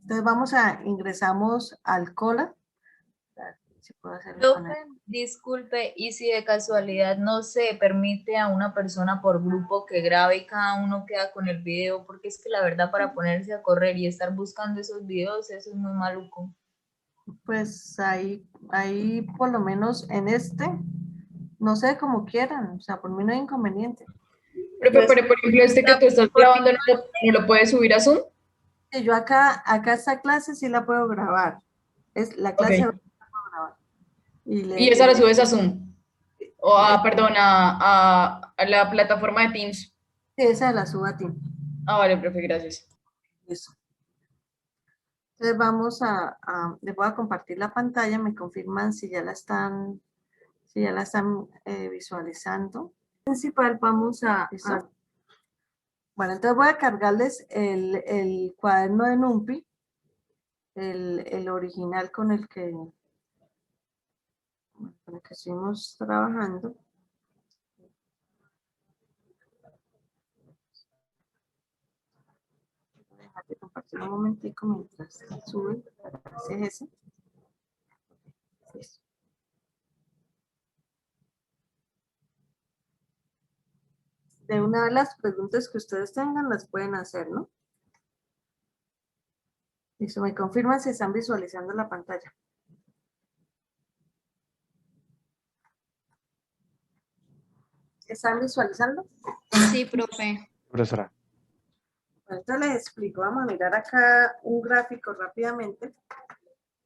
Entonces ingresamos al Colab. Si puedo hacerlo con Profe, disculpe, y si de casualidad no se permite a una persona por grupo que grabe y cada uno queda con el video, porque es que la verdad para ponerse a correr y estar buscando esos videos, eso es muy maluco. Pues ahí por lo menos en no sé, como quieran, o sea, por mí no hay inconveniente. Profe, pero por ejemplo, este que tú estás grabando, ¿no lo puedes subir a Zoom? Yo acá esta clase sí la puedo grabar. Es la Ok. clase la puedo grabar. Y esa la subes a Zoom. O eh, perdón, a la plataforma de Teams. esa la subo a ti. Ah, vale, profe, gracias. Eso. Entonces les voy a compartir la pantalla, me confirman si ya la están visualizando. Principal, bueno, entonces voy a cargarles el cuaderno de NumPy, el original con el que estuvimos trabajando. Déjate compartir un momentico mientras sube. ¿Es ese? Listo. De una de las preguntas que ustedes tengan las pueden hacer, ¿no? Listo, me confirman si están visualizando la pantalla. ¿Están visualizando? Sí, profe. Profesora. Bueno, entonces les explico. Vamos a mirar acá un gráfico rápidamente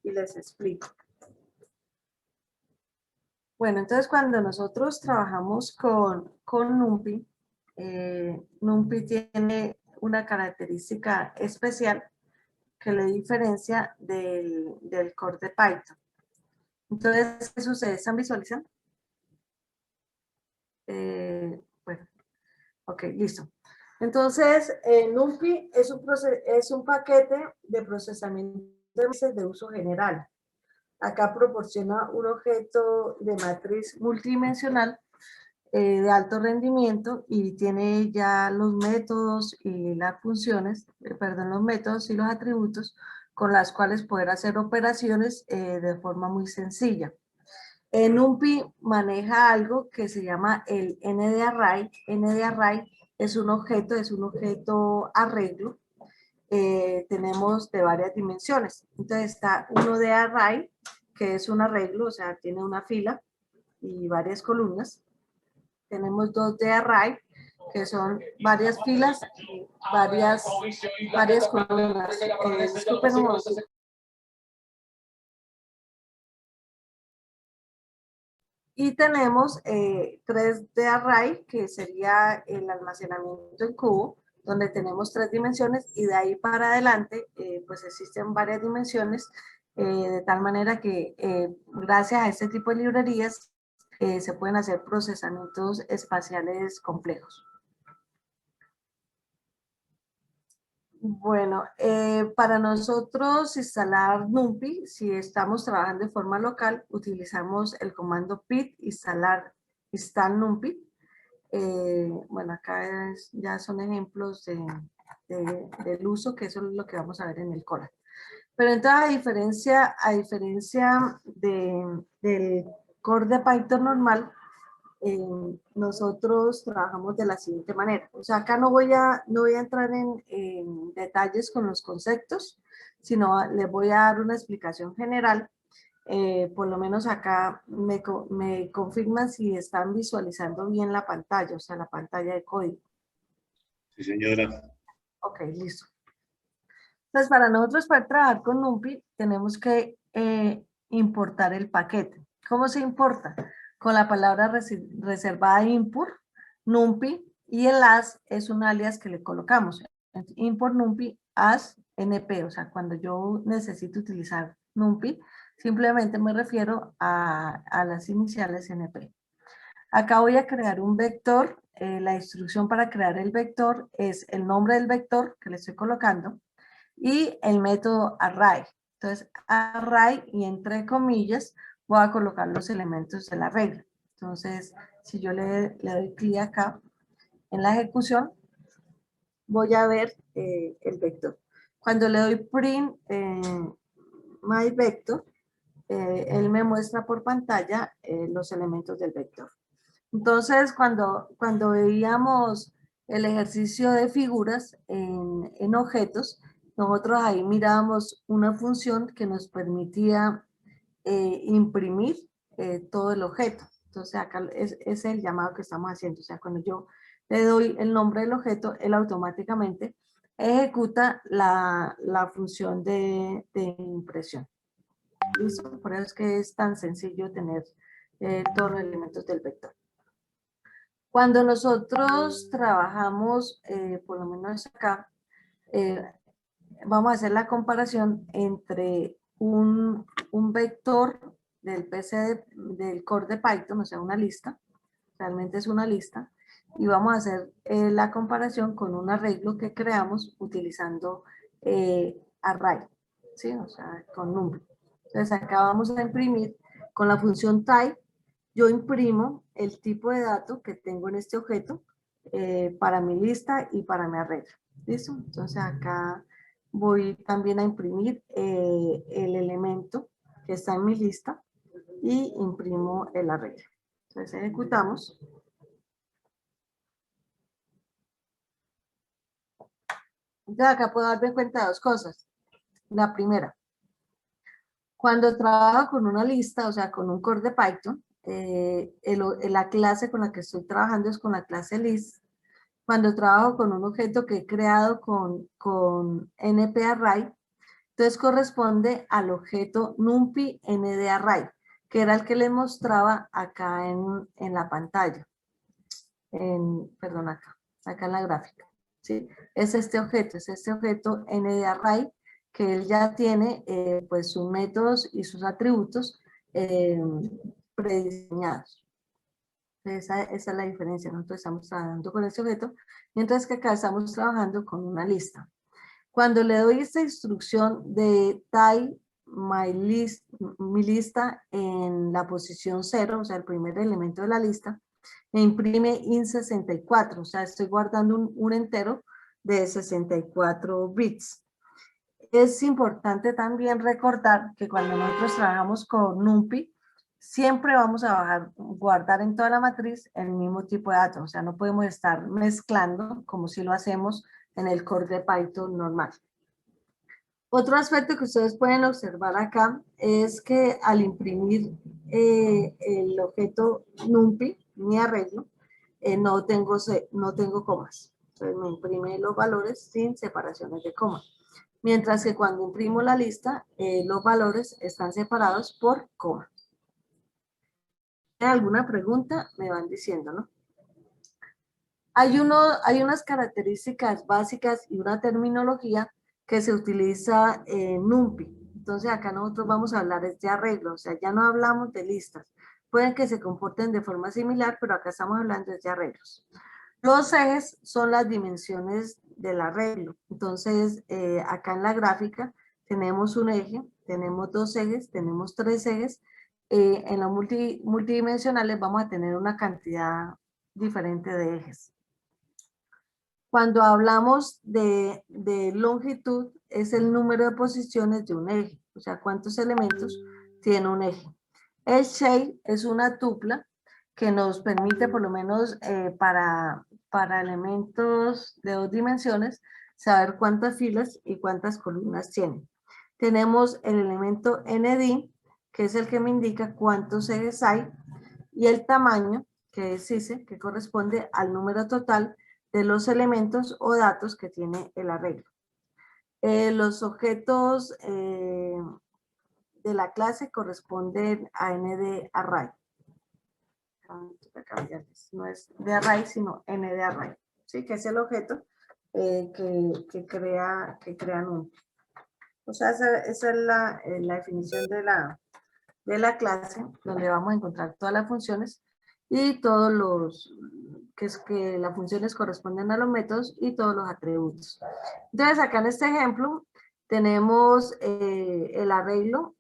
y les explico. Bueno, entonces cuando nosotros trabajamos con NumPy, NumPy tiene una característica especial que le diferencia del core de Python. Entonces, ¿qué sucede? ¿Están visualizando? Bueno, ok, listo. Entonces, NumPy es un paquete de procesamiento de uso general. Acá proporciona un objeto de matriz multidimensional de alto rendimiento y tiene ya los métodos y las funciones, los métodos y los atributos con las cuales poder hacer operaciones de forma muy sencilla. NumPy maneja algo que se llama el ND-Array. ND-Array es un objeto arreglo. Tenemos de varias dimensiones. Entonces está uno de array, que es un arreglo, o sea, tiene una fila y varias columnas. Tenemos dos de array, que son varias filas y varias columnas. Disculpen un momento. Y tenemos 3 de array, que sería el almacenamiento en cubo, donde tenemos 3 dimensiones y de ahí para adelante pues existen varias dimensiones, de tal manera que gracias a este tipo de librerías se pueden hacer procesamientos espaciales complejos. Bueno, para nosotros instalar NumPy, si estamos trabajando de forma local, utilizamos el comando pip install NumPy. Bueno, acá ya son ejemplos del uso, que eso es lo que vamos a ver en el Colab. Pero entonces, a diferencia del core de Python normal, nosotros trabajamos de la siguiente manera. O sea, acá no voy a entrar en detalles con los conceptos, sino les voy a dar una explicación general. Por lo menos acá me confirman si están visualizando bien la pantalla, o sea, la pantalla de código. Sí, señora. Ok, listo. Entonces, para nosotros poder trabajar con NumPy, tenemos que importar el paquete. ¿Cómo se importa? Con la palabra reservada import, NumPy, y el as es un alias que le colocamos. Import NumPy as np, o sea, cuando yo necesito utilizar NumPy, simplemente me refiero a las iniciales np. Acá voy a crear un vector. La instrucción para crear el vector es el nombre del vector que le estoy colocando y el método array. Entonces, array, y entre comillas, voy a colocar los elementos de la regla. Entonces, si yo le doy clic acá en la ejecución, voy a ver el vector. Cuando le doy print my vector, él me muestra por pantalla los elementos del vector. Entonces, cuando veíamos el ejercicio de figuras en objetos, nosotros ahí mirábamos una función que nos permitía imprimir todo el objeto. Entonces, acá es el llamado que estamos haciendo. O sea, cuando yo le doy el nombre del objeto, él automáticamente ejecuta la función de impresión. ¿Listo? Por eso es que es tan sencillo tener todos los elementos del vector. Cuando nosotros trabajamos, por lo menos acá, vamos a hacer la comparación entre un vector del PC del core de Python, o sea, una lista, realmente es una lista, y vamos a hacer la comparación con un arreglo que creamos utilizando array, ¿sí? O sea, con número. Entonces acá vamos a imprimir con la función type. Yo imprimo el tipo de dato que tengo en este objeto para mi lista y para mi arreglo. ¿Listo? Entonces acá voy también a imprimir el elemento que está en mi lista y imprimo el arreglo. Entonces ejecutamos. Entonces acá puedo darme cuenta de dos cosas. La primera, cuando trabajo con una lista, o sea, con un core de Python, la clase con la que estoy trabajando es con la clase list. Cuando trabajo con un objeto que he creado con np-array, entonces corresponde al objeto numpy ndArray, que era el que les mostraba acá en la pantalla. Perdón, acá en la gráfica. ¿Sí? Es este objeto ndArray, que él ya tiene pues sus métodos y sus atributos prediseñados. Esa es la diferencia. Nosotros estamos trabajando con este objeto, mientras que acá estamos trabajando con una lista. Cuando le doy esta instrucción de type mi lista en la posición 0, o sea, el primer elemento de la lista, me imprime int64, o sea, estoy guardando un entero de 64 bits. Es importante también recordar que cuando nosotros trabajamos con NumPy, siempre vamos a guardar en toda la matriz el mismo tipo de datos, o sea, no podemos estar mezclando como si lo hacemos en el core de Python normal. Otro aspecto que ustedes pueden observar acá es que al imprimir el objeto NumPy, mi arreglo, no tengo comas. Entonces me imprime los valores sin separaciones de coma. Mientras que cuando imprimo la lista, los valores están separados por coma. ¿Alguna pregunta? Me van diciendo, ¿no? Hay unas características básicas y una terminología que se utiliza en NumPy. Entonces acá nosotros vamos a hablar de arreglo, o sea, ya no hablamos de listas. Pueden que se comporten de forma similar, pero acá estamos hablando de arreglos. Los ejes son las dimensiones del arreglo. Entonces, acá en la gráfica tenemos un eje, tenemos dos ejes, tenemos tres ejes. En los multidimensionales vamos a tener una cantidad diferente de ejes. Cuando hablamos de longitud, es el número de posiciones de un eje, o sea, cuántos elementos tiene un eje. El shape es una tupla que nos permite, por lo menos para elementos de dos dimensiones, saber cuántas filas y cuántas columnas tiene. Tenemos el elemento nd, que es el que me indica cuántos ejes hay, y el tamaño, que es ise, que corresponde al número total de los elementos o datos que tiene el arreglo. Los objetos de la clase corresponden a ndArray. No es de array, sino ndArray, ¿sí? Que es el objeto que crea NumPy. O sea, esa es la definición de la clase, donde vamos a encontrar todas las funciones y todos los, que las funciones corresponden a los métodos y todos los atributos. Entonces, acá en este ejemplo, tenemos el arreglo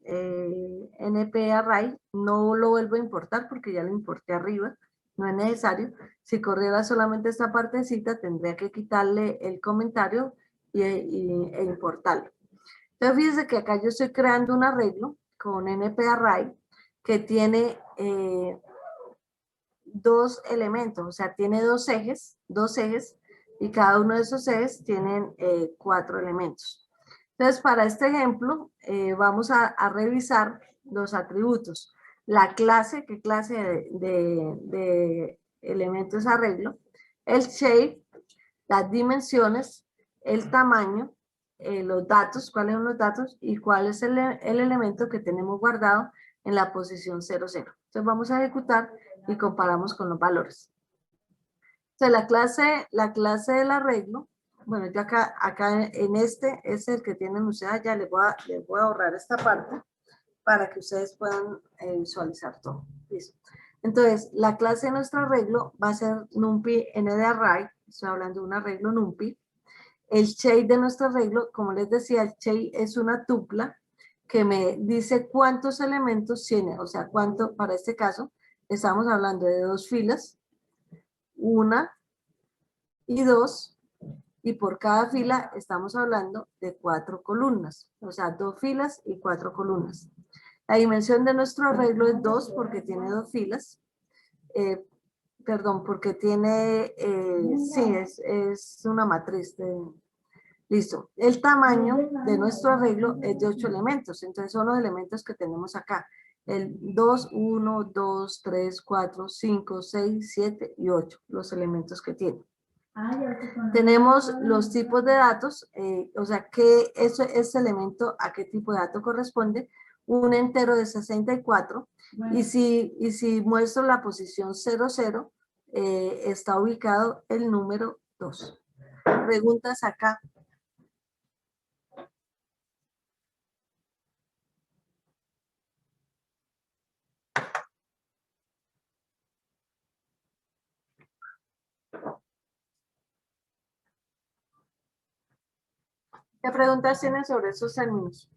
np-array, no lo vuelvo a importar porque ya lo importé arriba, no es necesario. Si corriera solamente esta partecita, tendría que quitarle el comentario e importarlo. Entonces, fíjense que acá yo estoy creando un arreglo con NP-Array que tiene dos elementos, o sea, tiene dos ejes, y cada uno de esos ejes tienen 4 elementos. Entonces, para este ejemplo, vamos a revisar los atributos. La clase, qué clase de elementos arreglo, el shape, las dimensiones, el tamaño, los datos, cuáles son los datos y cuál es el elemento que tenemos guardado en la posición 00. Entonces vamos a ejecutar y comparamos con los valores. Entonces la clase del arreglo, bueno, yo acá en este es el que tienen ustedes, ya les voy a ahorrar esta parte para que ustedes puedan visualizar todo. Listo. Entonces, la clase de nuestro arreglo va a ser NumPy ND-Array, estoy hablando de un arreglo NumPy. El shape de nuestro arreglo, como les decía, el shape es una tupla que me dice cuántos elementos tiene, o sea, cuánto, para este caso, estamos hablando de 2 filas, 1 y 2, y por cada fila estamos hablando de 4 columnas, o sea, 2 filas y 4 columnas. La dimensión de nuestro arreglo es 2 porque tiene 2 filas, perdón, porque tiene, sí, es una matriz listo. El tamaño de nuestro arreglo es de 8 elementos, entonces son los elementos que tenemos acá. El 2, 1, 2, 3, 4, 5, 6, 7 y 8, los elementos que tiene. Tenemos los tipos de datos, o sea, que ese elemento a qué tipo de dato corresponde. Un entero de 64, bueno. y si muestro la posición 00, está ubicado el número 2. Preguntas acá. ¿Qué preguntas tienen sobre esos términos?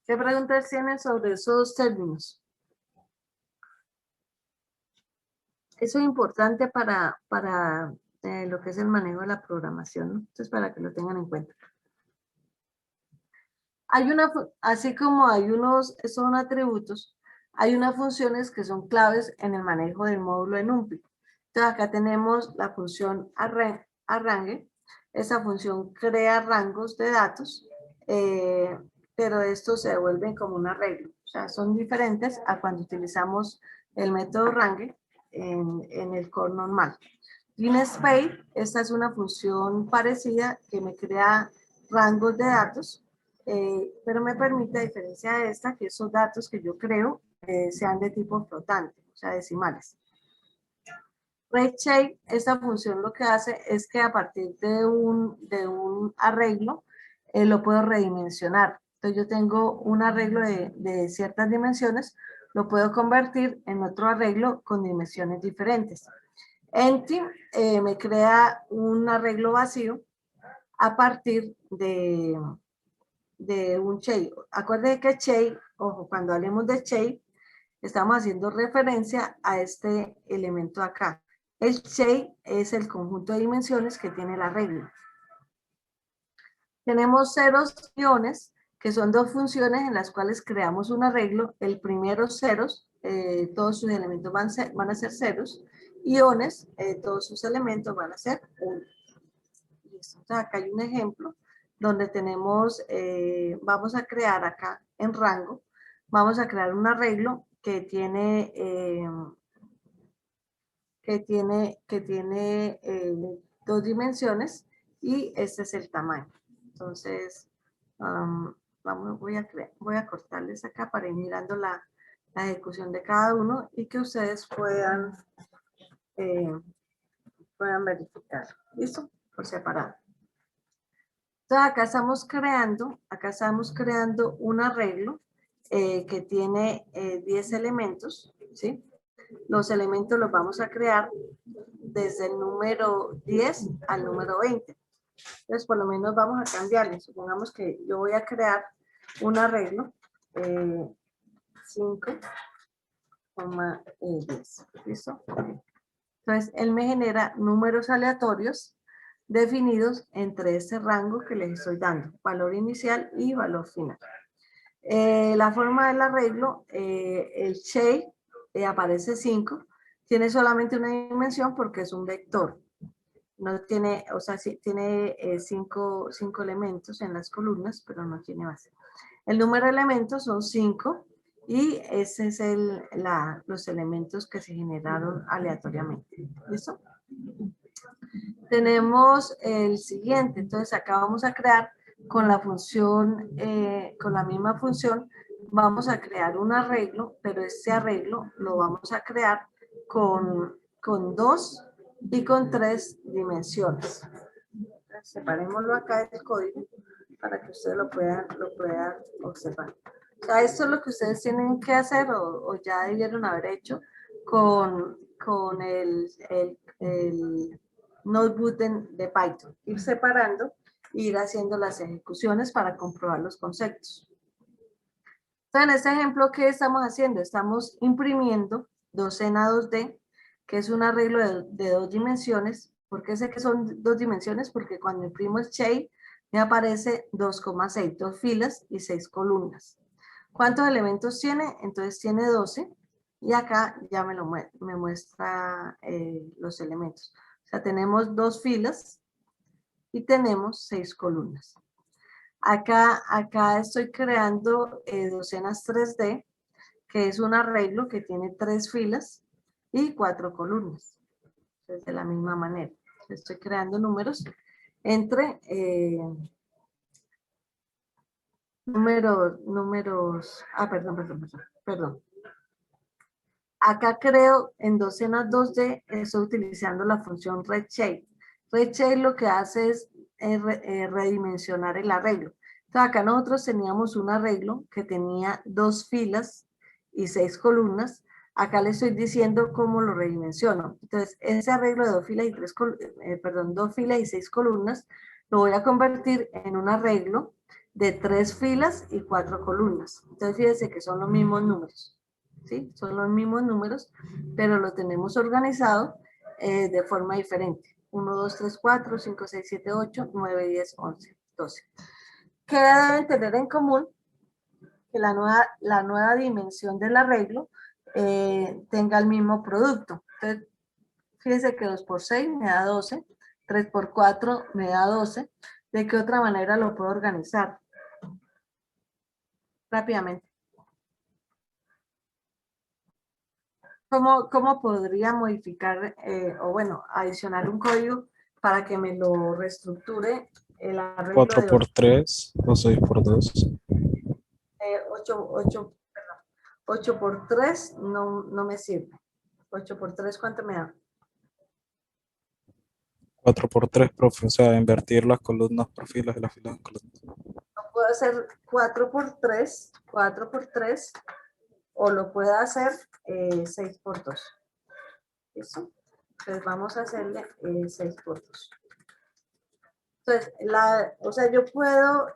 ¿Qué preguntas tienen sobre esos términos? Eso es importante para lo que es el manejo de la programación, ¿no? Entonces, para que lo tengan en cuenta. Así como hay unos, son atributos, hay unas funciones que son claves en el manejo del módulo de NumPy. Entonces, acá tenemos la función arrange. Esa función crea rangos de datos, pero estos se devuelven como un arreglo. O sea, son diferentes a cuando utilizamos el método range en el core normal. GainSpace, esta es una función parecida que me crea rangos de datos, pero me permite, a diferencia de esta, que esos datos que yo creo sean de tipo flotante, o sea, decimales. RedShape, esta función lo que hace es que a partir de un arreglo lo puedo redimensionar. Entonces yo tengo un arreglo de ciertas dimensiones, lo puedo convertir en otro arreglo con dimensiones diferentes. Empty me crea un arreglo vacío a partir de un shape. Acuérdense que shape, ojo, cuando hablemos de shape, estamos haciendo referencia a este elemento acá. El shape es el conjunto de dimensiones que tiene el arreglo. Tenemos ceros y iones, que son 2 funciones en las cuales creamos un arreglo. El primero ceros, todos sus elementos van a ser ceros. Iones, todos sus elementos van a ser 1. Listo. O sea, acá hay un ejemplo donde tenemos, vamos a crear acá en rango, vamos a crear un arreglo que tiene 2 dimensiones y este es el tamaño. Entonces, voy a cortarles acá para ir mirando la ejecución de cada uno y que ustedes puedan verificar. ¿Listo? Por separado. Entonces acá estamos creando un arreglo que tiene 10 elementos, ¿sí? Los elementos los vamos a crear desde el número 10 al número 20. Entonces, por lo menos vamos a cambiarle. Supongamos que yo voy a crear un arreglo 5, 10. ¿Listo? Entonces, él me genera números aleatorios definidos entre este rango que les estoy dando, valor inicial y valor final. La forma del arreglo, el shape aparece 5, tiene solamente una dimensión porque es un vector. No tiene, o sea, sí, tiene 5 elementos en las columnas, pero no tiene base. El número de elementos son 5 y ese es los elementos que se generaron aleatoriamente. ¿Listo? Tenemos el siguiente, entonces acá vamos a crear con la función, con la misma función, vamos a crear un arreglo, pero este arreglo lo vamos a crear con 2 y con 3 dimensiones. Separémoslo acá del código para que ustedes lo puedan observar. O sea, esto es lo que ustedes tienen que hacer o ya debieron haber hecho con el notebook de Python. Ir separando e ir haciendo las ejecuciones para comprobar los conceptos. Entonces, en este ejemplo, ¿qué estamos haciendo? Estamos imprimiendo docena 2D, que es un arreglo de 2 dimensiones. ¿Por qué sé que son 2 dimensiones? Porque cuando imprimo el shape, me aparece 2,6, 2 filas y 6 columnas. ¿Cuántos elementos tiene? Entonces tiene 12 y acá ya me muestra los elementos. O sea, tenemos 2 filas y tenemos 6 columnas. Acá estoy creando docenas 3D, que es un arreglo que tiene 3 filas y 4 columnas. Entonces, de la misma manera, estoy creando números entre perdón. Acá creo en docenas 2D, estoy utilizando la función redshape. Redshape lo que hace es redimensionar el arreglo. Entonces acá nosotros teníamos un arreglo que tenía 2 filas y 6 columnas. Acá le estoy diciendo cómo lo redimensiono. Entonces ese arreglo de 2 filas y 2 filas y 6 columnas lo voy a convertir en un arreglo de 3 filas y 4 columnas. Entonces fíjense que son los mismos números. ¿Sí? Son los mismos números, pero lo tenemos organizado de forma diferente. 1, 2, 3, 4, 5, 6, 7, 8, 9, 10, 11, 12. ¿Qué deben tener en común? Que la nueva dimensión del arreglo tenga el mismo producto. Entonces, fíjense que 2 por 6 me da 12, 3 por 4 me da 12. ¿De qué otra manera lo puedo organizar? Rápidamente. ¿Cómo podría modificar o bueno, adicionar un código para que me lo reestructure el arreglo 4 de por 3 o 6 por 2. 8 por 3 no me sirve. 8 por 3, ¿cuánto me da? 4 por 3, profe, o sea, invertir las columnas por filas y las filas en columnas. No puedo hacer 4 por 3 o lo puedo hacer 6 por 2. ¿Listo? Entonces vamos a hacerle 6 por 2. Entonces, o sea, yo puedo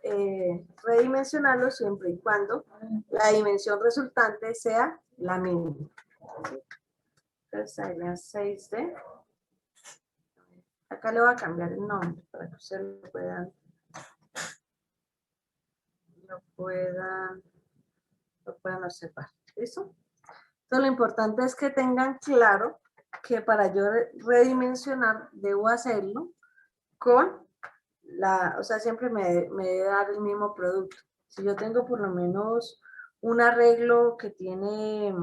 redimensionarlo siempre y cuando la dimensión resultante sea la mínima. Entonces sería 6D. Acá le voy a cambiar el nombre para que ustedes lo puedan observar. ¿Listo? Entonces lo importante es que tengan claro que para yo redimensionar debo hacerlo con o sea, siempre me debe dar el mismo producto. Si yo tengo por lo menos un arreglo que tiene,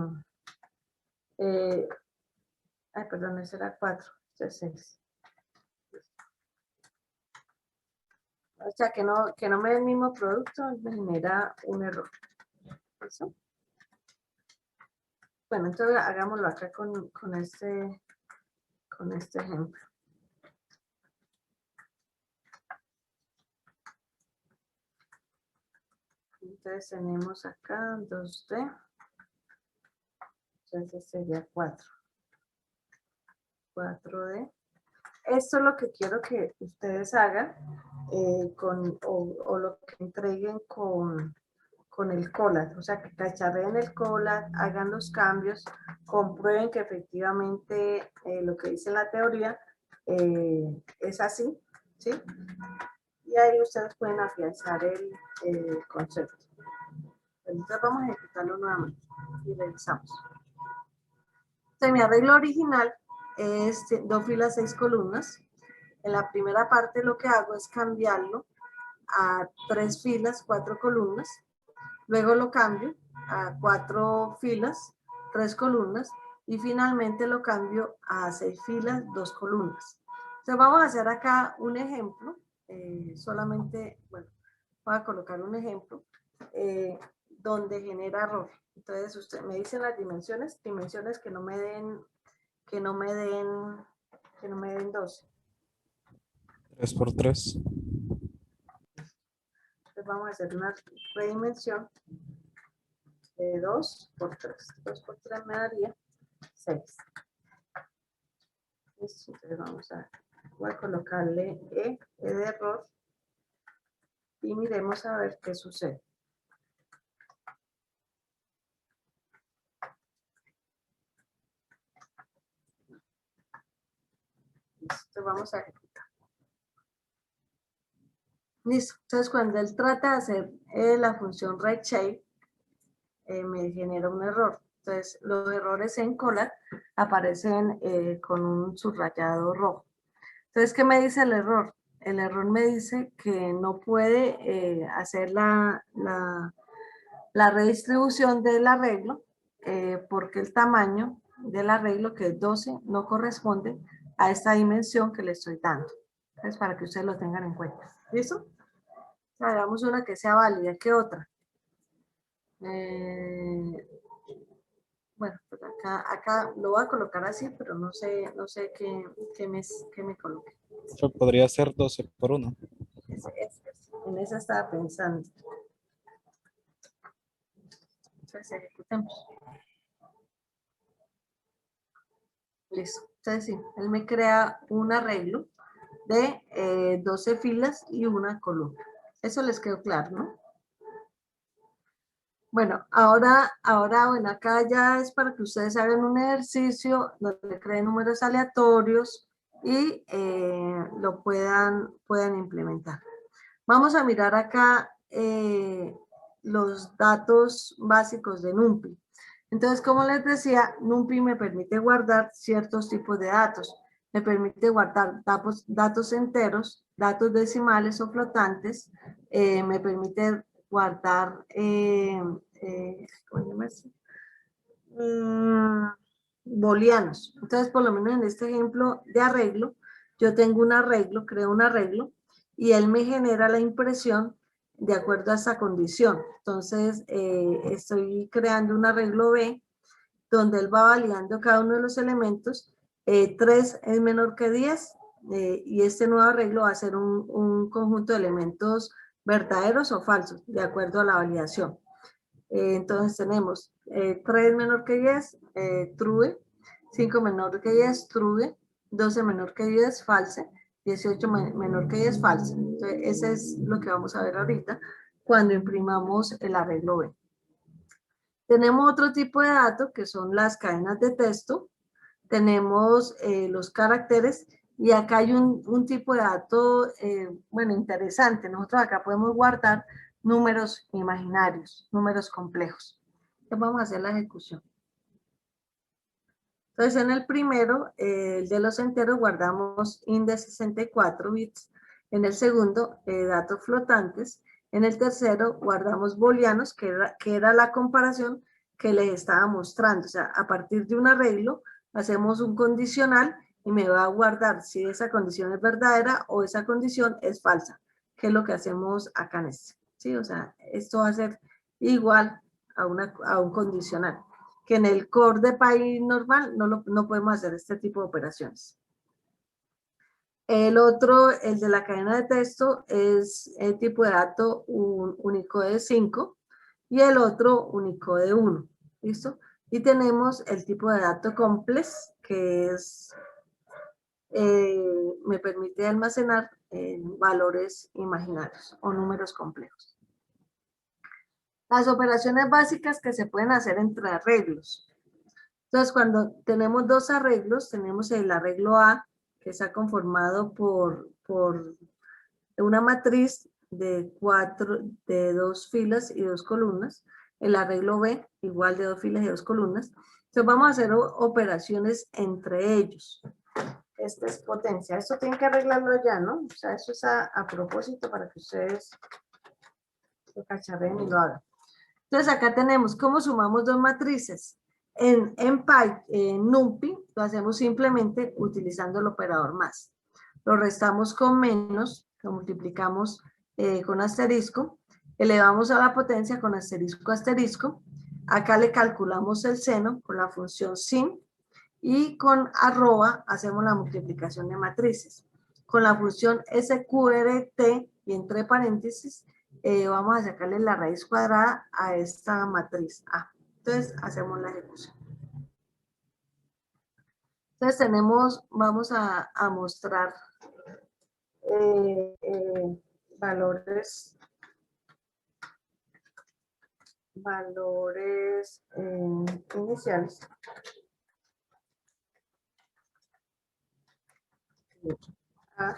perdón, ese era 4, este es 6. O sea, que no me dé el mismo producto, me genera un error. ¿Eso? Bueno, entonces hagámoslo acá con este ejemplo. Entonces tenemos acá 2D. Entonces sería 4. 4D. Esto es lo que quiero que ustedes hagan o lo que entreguen con con el COLAT, o sea, que cacharreen el COLAT, hagan los cambios, comprueben que efectivamente lo que dice la teoría es así, ¿sí? Y ahí ustedes pueden afianzar el concepto. Entonces vamos a ejecutarlo nuevamente y revisamos. Entonces, mi arreglo original es 2 filas, 6 columnas. En la primera parte lo que hago es cambiarlo a 3 filas, 4 columnas. Luego lo cambio a 4 filas, 3 columnas. Y finalmente lo cambio a 6 filas, 2 columnas. Entonces vamos a hacer acá un ejemplo. Solamente, bueno, voy a colocar un ejemplo donde genera error. Entonces usted me dice las dimensiones que no me den, que no me den 12. 3 por 3. Entonces vamos a hacer una redimensión de 2 por 3. 2 por 3 me daría 6. Listo, entonces voy a colocarle E de error y miremos a ver qué sucede. Listo, vamos a ejecutar. Listo, entonces cuando él trata de hacer la función RightShape, me genera un error. Entonces los errores en COLAT aparecen con un subrayado rojo. Entonces, ¿qué me dice el error? El error me dice que no puede hacer la redistribución del arreglo porque el tamaño del arreglo, que es 12, no corresponde a esta dimensión que le estoy dando. Entonces, para que ustedes lo tengan en cuenta. ¿Listo? Hagamos una que sea válida. ¿Qué otra? Bueno, pues acá lo voy a colocar así, pero no sé qué me coloque. Podría ser 12 por 1. En esa estaba pensando. Entonces ejecutemos. Listo. Entonces sí, él me crea un arreglo de 12 filas y una columna. Eso les quedó claro, ¿no? Bueno, ahora, bueno, acá ya es para que ustedes hagan un ejercicio donde creen números aleatorios y lo puedan implementar. Vamos a mirar acá los datos básicos de NumPy. Entonces, como les decía, NumPy me permite guardar ciertos tipos de datos. Me permite guardar datos enteros, datos decimales o flotantes. Me permite guardar booleanos. Entonces, por lo menos en este ejemplo de arreglo, yo tengo un arreglo, creo un arreglo, y él me genera la impresión de acuerdo a esa condición. Entonces, estoy creando un arreglo B, donde él va validando cada uno de los elementos. 3 es menor que 10, y este nuevo arreglo va a ser un conjunto de elementos verdaderos o falsos, de acuerdo a la validación. Entonces tenemos 3 menor que 10, true, 5 menor que 10, true, 12 menor que 10, false, 18 menor que 10, false. Entonces, ese es lo que vamos a ver ahorita cuando imprimamos el arreglo B. Tenemos otro tipo de datos que son las cadenas de texto, tenemos los caracteres y acá hay un tipo de dato, bueno, interesante. Nosotros acá podemos guardar números imaginarios, números complejos. Entonces vamos a hacer la ejecución. Entonces en el primero, el de los enteros, guardamos int de 64 bits. En el segundo, datos flotantes. En el tercero, guardamos booleanos, que era la comparación que les estaba mostrando. O sea, a partir de un arreglo, hacemos un condicional y me va a guardar si esa condición es verdadera o esa condición es falsa, que es lo que hacemos acá en este. ¿Sí? O sea, esto va a ser igual a un condicional, que en el core de Py normal no podemos hacer este tipo de operaciones. El otro, el de la cadena de texto, es el tipo de dato Unicode 5 y el otro Unicode 1. ¿Listo? Y tenemos el tipo de dato complex, que es, me permite almacenar valores imaginarios o números complejos. Las operaciones básicas que se pueden hacer entre arreglos. Entonces, cuando tenemos dos arreglos, tenemos el arreglo A, que está conformado por una matriz de dos filas y dos columnas. El arreglo B, igual de dos filas y dos columnas. Entonces, vamos a hacer operaciones entre ellos. Esta es potencia. Esto tienen que arreglarlo ya, ¿no? O sea, eso es a propósito para que ustedes lo cacharren y lo hagan. Entonces, acá tenemos cómo sumamos dos matrices. En NumPy lo hacemos simplemente utilizando el operador más. Lo restamos con menos, lo multiplicamos con asterisco, elevamos a la potencia con asterisco asterisco. Acá le calculamos el seno con la función sin y con arroba hacemos la multiplicación de matrices. Con la función sqrt y entre paréntesis vamos a sacarle la raíz cuadrada a esta matriz A. Entonces hacemos la ejecución. Entonces vamos a mostrar valores iniciales. A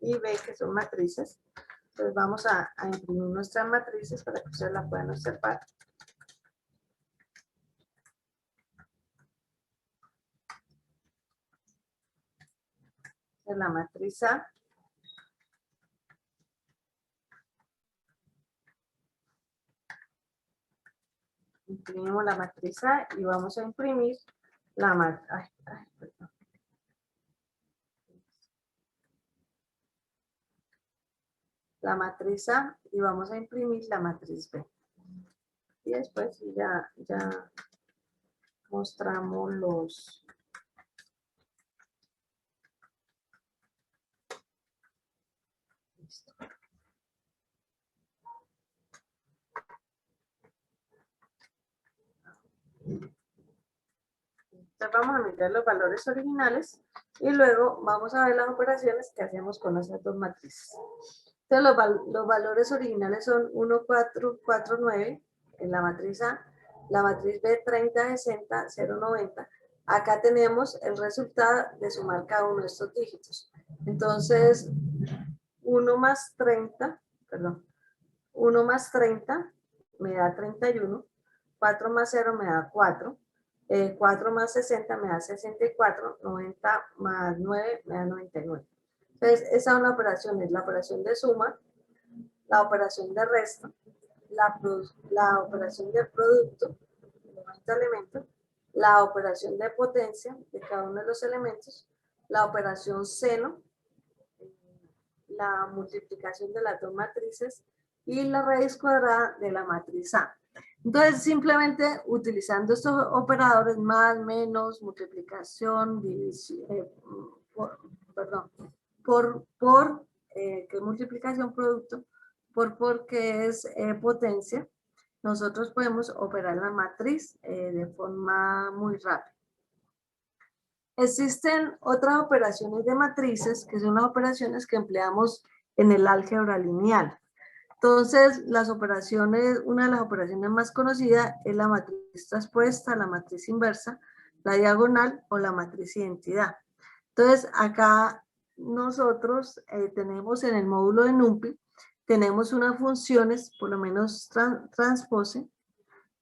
y B, que son matrices. Entonces vamos a imprimir nuestras matrices para que ustedes las puedan observar. La matriz A. Imprimimos la matriz A y vamos a imprimir la matriz. La matriz A y vamos a imprimir la matriz B. Y después ya mostramos los... Listo. Entonces vamos a mirar los valores originales y luego vamos a ver las operaciones que hacemos con esas dos matrices. Entonces los valores originales son 1, 4, 4, 9 en la matriz A, la matriz B 30, 60, 0, 90. Acá tenemos el resultado de sumar cada uno de estos dígitos. Entonces 1 más 30 me da 31, 4 más 0 me da 4, 4 más 60 me da 64, 90 más 9 me da 99. Entonces, esa es una operación, es la operación de suma, la operación de resta, la operación de producto, de 90 elementos, la operación de potencia de cada uno de los elementos, la operación seno, la multiplicación de las dos matrices y la raíz cuadrada de la matriz A. Entonces, simplemente utilizando estos operadores más, menos, multiplicación, división, que es multiplicación producto, porque es potencia, nosotros podemos operar la matriz de forma muy rápida. Existen otras operaciones de matrices, que son las operaciones que empleamos en el álgebra lineal. Entonces, una de las operaciones más conocidas es la matriz traspuesta, la matriz inversa, la diagonal o la matriz identidad. Entonces, acá nosotros tenemos en el módulo de NumPy, tenemos unas funciones, por lo menos transpose,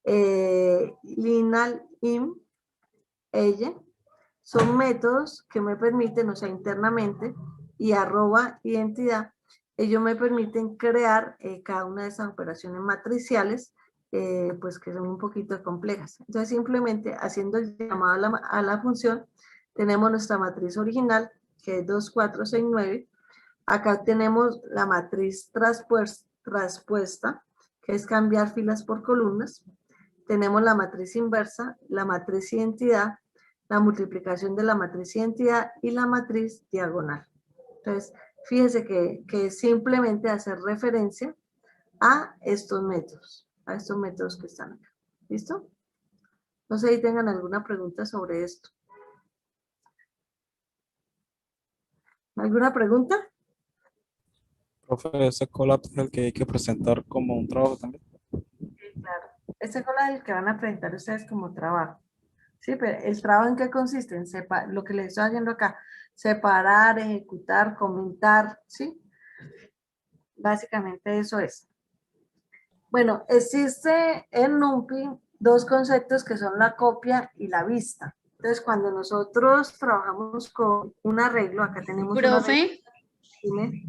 lineal, im, ella, son métodos que me permiten, o sea, internamente, y arroba identidad, ellos me permiten crear cada una de esas operaciones matriciales, pues que son un poquito complejas. Entonces, simplemente haciendo el llamado a la función, tenemos nuestra matriz original, que es 2, 4, 6, 9. Acá tenemos la matriz traspuesta, que es cambiar filas por columnas. Tenemos la matriz inversa, la matriz identidad, la multiplicación de la matriz identidad y la matriz diagonal. Entonces, fíjense que simplemente hacer referencia a estos métodos que están acá. ¿Listo? No sé si tengan alguna pregunta sobre esto. ¿Alguna pregunta? Profe, ese collab es el que hay que presentar como un trabajo también. Este es el que van a presentar ustedes como trabajo. Sí, pero el trabajo en qué consiste, en lo que les estoy haciendo acá, separar, ejecutar, comentar, ¿sí? Básicamente eso es. Bueno, existe en NumPy dos conceptos que son la copia y la vista. Entonces, cuando nosotros trabajamos con un arreglo, acá tenemos un arreglo. Profe, Dime,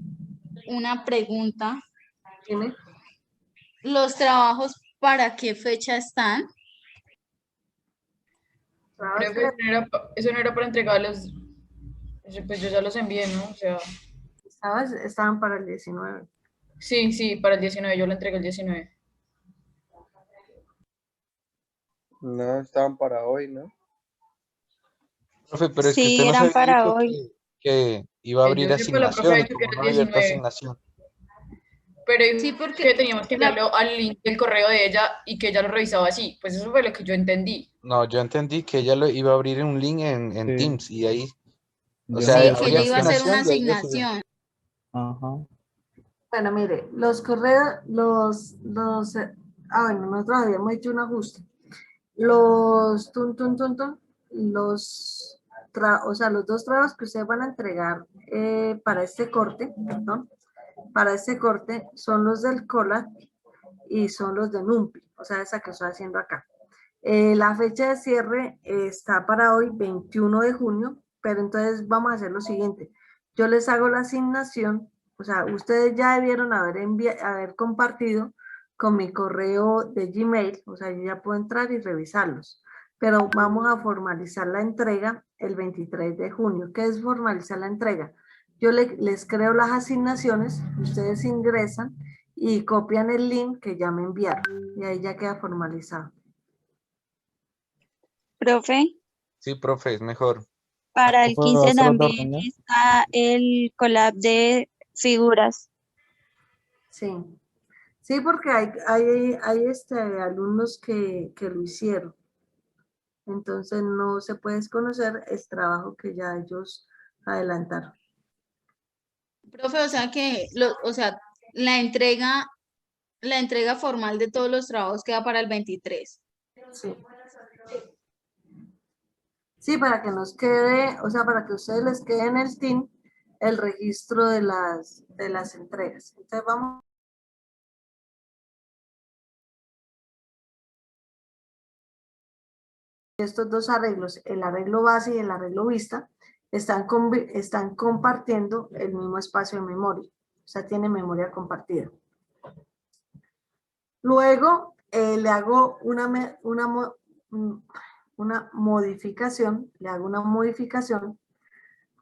una pregunta. dime. ¿Los trabajos para qué fecha están? Trabajos Profe, eso no era para entregarlos, pues yo ya los envié, ¿no? O sea, que estaban para el 19. sí, para el 19, yo lo entregué el 19. No, estaban para hoy, ¿no? Profe, pero es que Sí, usted nos eran había para dicho hoy. que iba a Que abrir yo sepa, la profe ha asignación y dicho que como era no el había abierto 19. asignación. Pero Sí, dijo porque que teníamos que enviarlo al link del correo de ella y que ella lo revisaba así. Pues eso fue lo que yo entendí. No, yo entendí que ella lo iba a abrir un link en Sí. Teams y ahí, o Yo sea, sí, no que habría ella iba a sé. hacer una asignación y ahí lo subía. asignación. Ajá. Bueno, mire, los correos, bueno, nosotros habíamos hecho un ajuste. Los, o sea, los dos trabajos que ustedes van a entregar para este corte, perdón, para este corte son los del COLA y son los de NUMPI, o sea, esa que estoy haciendo acá. La fecha de cierre está para hoy, 21 de junio, pero entonces vamos a hacer lo siguiente. Yo les hago la asignación, o sea, ustedes ya debieron haber compartido con mi correo de Gmail, o sea, yo ya puedo entrar y revisarlos, pero vamos a formalizar la entrega el 23 de junio. ¿Qué es formalizar la entrega? Yo les creo las asignaciones, ustedes ingresan y copian el link que ya me enviaron, y ahí ya queda formalizado. Profe, Sí, profe, es mejor. para el ¿Puedo 15 hacer otra también reunión? está el collab de figuras. Sí, sí, porque hay alumnos que lo hicieron. Entonces no se puede desconocer el trabajo que ya ellos adelantaron. Profe, o sea que, o sea, la entrega formal de todos los trabajos queda para el 23. Sí. Sí, para que nos quede, o sea, para que a ustedes les quede en el team el registro de las entregas. Entonces vamos. Estos dos arreglos, el arreglo base y el arreglo vista, están compartiendo el mismo espacio de memoria. O sea, tienen memoria compartida. Luego le hago una modificación,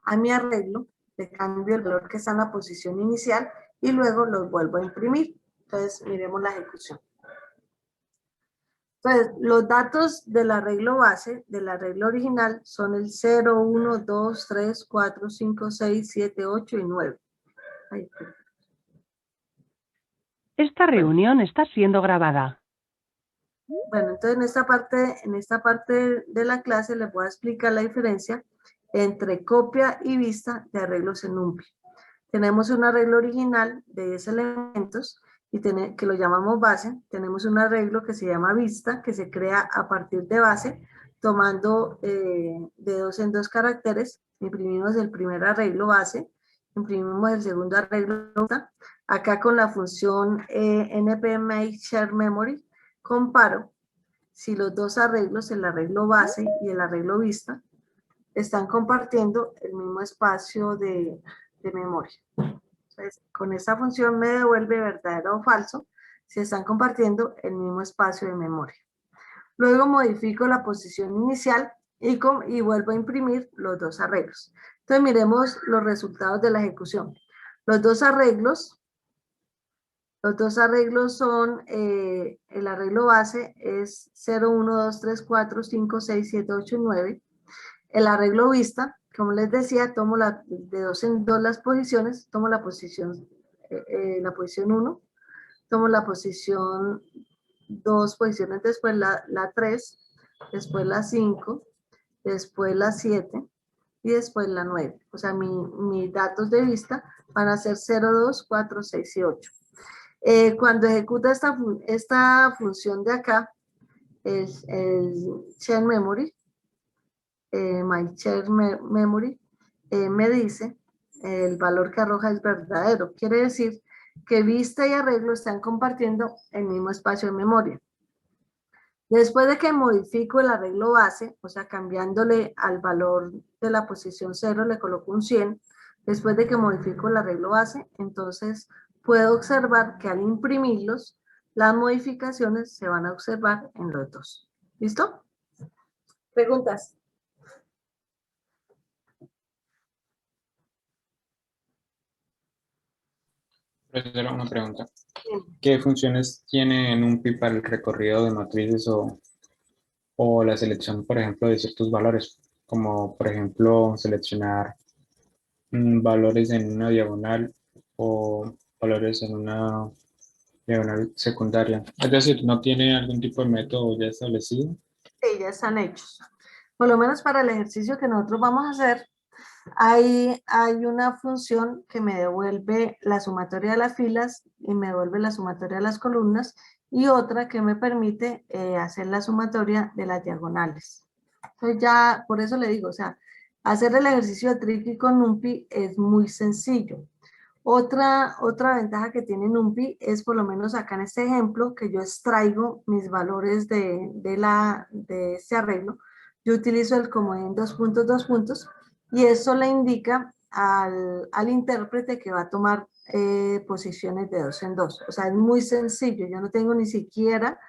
a mi arreglo, le cambio el valor que está en la posición inicial y luego los vuelvo a imprimir. Entonces, miremos la ejecución. Entonces, los datos del arreglo base, del arreglo original, son el 0, 1, 2, 3, 4, 5, 6, 7, 8 y 9. Ahí. Esta reunión está siendo grabada. Bueno, entonces en esta parte de la clase les voy a explicar la diferencia entre copia y vista de arreglos en NumPy. Tenemos un arreglo original de 10 elementos y que lo llamamos base. Tenemos un arreglo que se llama vista, que se crea a partir de base, tomando de 2 en 2 caracteres. Imprimimos el primer arreglo base, imprimimos el segundo arreglo vista. Acá con la función npm-share-memory, comparo si los dos arreglos, el arreglo base y el arreglo vista, están compartiendo el mismo espacio de memoria. Entonces, con esta función me devuelve verdadero o falso si están compartiendo el mismo espacio de memoria. Luego modifico la posición inicial y vuelvo a imprimir los dos arreglos. Entonces miremos los resultados de la ejecución. Los dos arreglos son, el arreglo base es 0, 1, 2, 3, 4, 5, 6, 7, 8 y 9. El arreglo vista, como les decía, tomo de 2 en 2 las posiciones, tomo la posición 1, tomo la posición 2 posiciones, después la 3, después la 5, después la 7 y después la 9. O sea, mis datos de vista van a ser 0, 2, 4, 6 y 8. Cuando ejecuta esta función de acá, es el share memory, my share memory, me dice el valor que arroja es verdadero. Quiere decir que vista y arreglo están compartiendo el mismo espacio de memoria. Después de que modifico el arreglo base, o sea, cambiándole al valor de la posición 0, le coloco un 100. Después de que modifico el arreglo base, entonces puedo observar que al imprimirlos, las modificaciones se van a observar en los dos. ¿Listo? ¿Preguntas? Profesora, una pregunta. ¿Qué funciones tiene en un PI para el recorrido de matrices o la selección, por ejemplo, de ciertos valores? Como, por ejemplo, seleccionar valores en una diagonal o valores en una diagonal secundaria. Es decir, ¿no tiene algún tipo de método ya establecido? Sí, ya están hechos. Por lo menos para el ejercicio que nosotros vamos a hacer, hay una función que me devuelve la sumatoria de las filas y me devuelve la sumatoria de las columnas y otra que me permite hacer la sumatoria de las diagonales. Entonces ya, por eso le digo, o sea, hacer el ejercicio de Tricky con NumPy es muy sencillo. Otra ventaja que tiene NumPy es, por lo menos acá en este ejemplo, que yo extraigo mis valores de este arreglo. Yo utilizo el comodín 2 puntos, 2 puntos, y eso le indica al intérprete que va a tomar posiciones de 2 en 2. O sea, es muy sencillo. Yo no tengo ni siquiera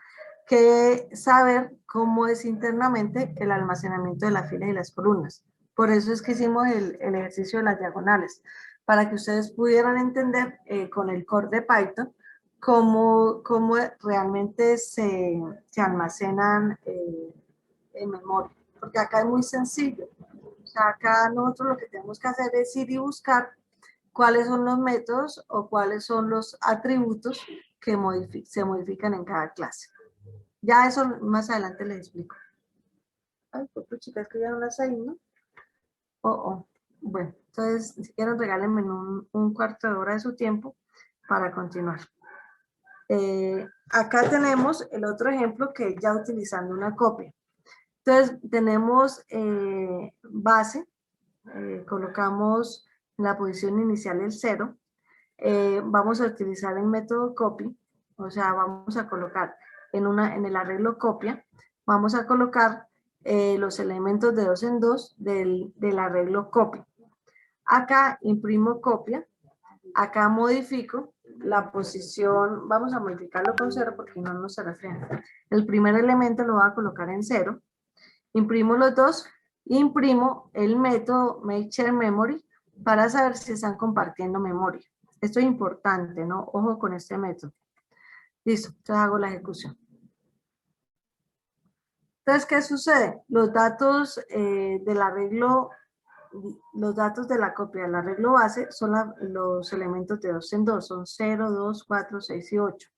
que saber cómo es internamente el almacenamiento de las filas y las columnas. Por eso es que hicimos el ejercicio de las diagonales, para que ustedes pudieran entender con el core de Python cómo realmente se almacenan en memoria. Porque acá es muy sencillo. O sea, acá nosotros lo que tenemos que hacer es ir y buscar cuáles son los métodos o cuáles son los atributos que se modifican en cada clase. Ya eso más adelante les explico. Ay, pues chicas, que ya no las hay, ¿no? Bueno, entonces, si quieren, regálenme un cuarto de hora de su tiempo para continuar. Acá tenemos el otro ejemplo que es ya utilizando una copia. Entonces, tenemos base, colocamos en la posición inicial el 0. Vamos a utilizar el método copy, o sea, vamos a colocar en el arreglo copia, vamos a colocar los elementos de 2 en 2 del arreglo copy. Acá imprimo copia, acá modifico la posición, vamos a modificarlo con 0 porque no nos se refleja. El primer elemento lo voy a colocar en 0, imprimo los dos, imprimo el método makeShareMemory para saber si están compartiendo memoria. Esto es importante, ¿no? Ojo con este método. Listo, entonces hago la ejecución. Entonces, ¿qué sucede? Los datos del arreglo, los datos de la copia del arreglo base son los elementos de 2 en 2, son 0, 2, 4, 6 y 8.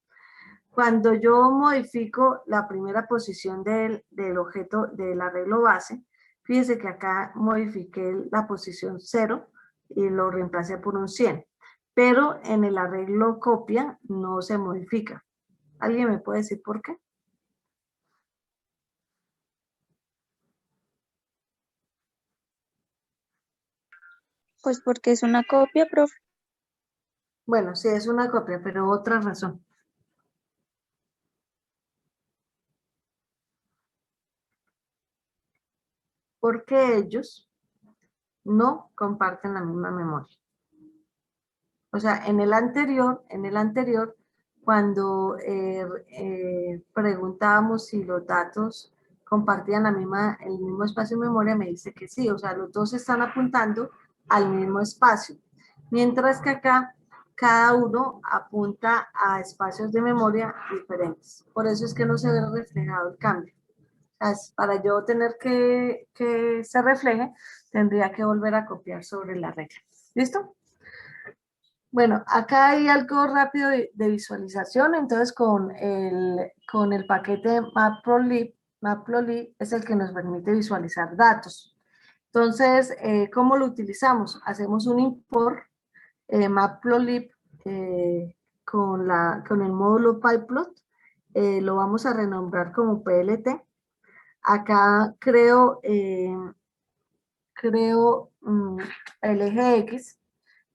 Cuando yo modifico la primera posición del objeto del arreglo base, fíjense que acá modifiqué la posición 0 y lo reemplacé por un 100. Pero en el arreglo copia no se modifica. ¿Alguien me puede decir por qué? Pues porque es una copia, profe. Bueno, sí, es una copia, pero otra razón. Porque ellos no comparten la misma memoria. O sea, en el anterior, cuando preguntábamos si los datos compartían el mismo espacio de memoria, me dice que sí. O sea, los dos están apuntando al mismo espacio. Mientras que acá, cada uno apunta a espacios de memoria diferentes. Por eso es que no se ve reflejado el cambio. Para yo tener que se refleje, tendría que volver a copiar sobre la regla. ¿Listo? Bueno, acá hay algo rápido de visualización. Entonces, con el paquete Matplotlib es el que nos permite visualizar datos. Entonces, ¿cómo lo utilizamos? Hacemos un import Matplotlib con el módulo pyplot lo vamos a renombrar como PLT. Acá creo el eje X,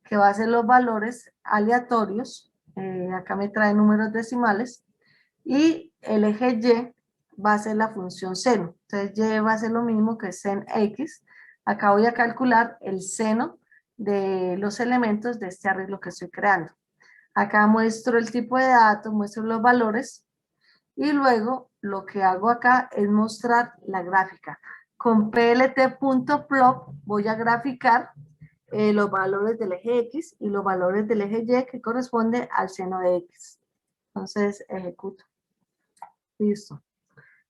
que va a ser los valores aleatorios. Acá me trae números decimales. Y el eje Y va a ser la función seno. Entonces Y va a ser lo mismo que sen X. Acá voy a calcular el seno de los elementos de este arreglo que estoy creando. Acá muestro el tipo de datos, muestro los valores. Y luego lo que hago acá es mostrar la gráfica. Con plt.plot voy a graficar los valores del eje X y los valores del eje Y que corresponde al seno de X. Entonces ejecuto. Listo.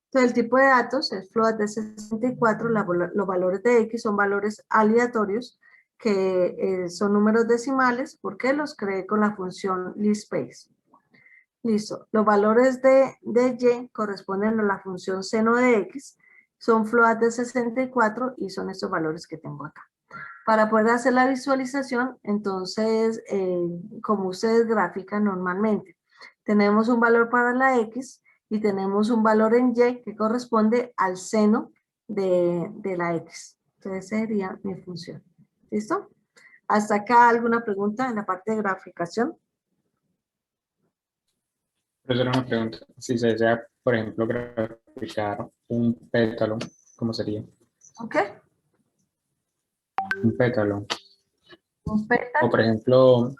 Entonces el tipo de datos es float de 64. Los valores de X son valores aleatorios que son números decimales porque los creé con la función listSpace. Listo. Los valores de Y corresponden a la función seno de X. Son float de 64 y son estos valores que tengo acá. Para poder hacer la visualización, entonces, como ustedes grafican normalmente, tenemos un valor para la X y tenemos un valor en Y que corresponde al seno de la X. Entonces, sería mi función. ¿Listo? ¿Hasta acá alguna pregunta en la parte de graficación? Profesora, una pregunta. Si se desea, por ejemplo, graficar un pétalo, ¿cómo sería? ¿Ok? Un pétalo. Un pétalo. O por ejemplo,